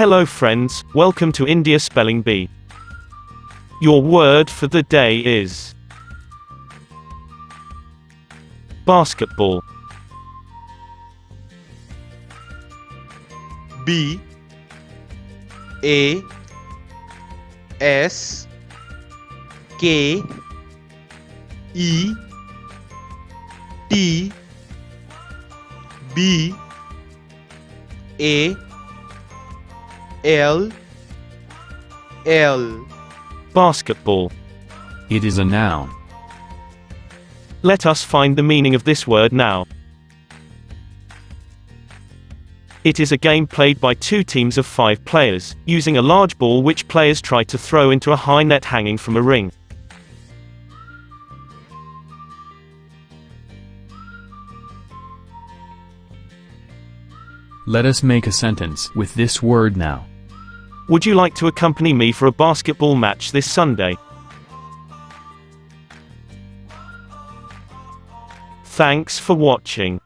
Hello friends, welcome to India Spelling Bee. Your word for the day is basketball. B A S K E T B A L L. Basketball. It is a noun. Let us find the meaning of this word now. It is a game played by two teams of 5 players, using a large ball which players try to throw into a high net hanging from a ring. Let us make a sentence with this word now. Would you like to accompany me for a basketball match this Sunday? Thanks for watching.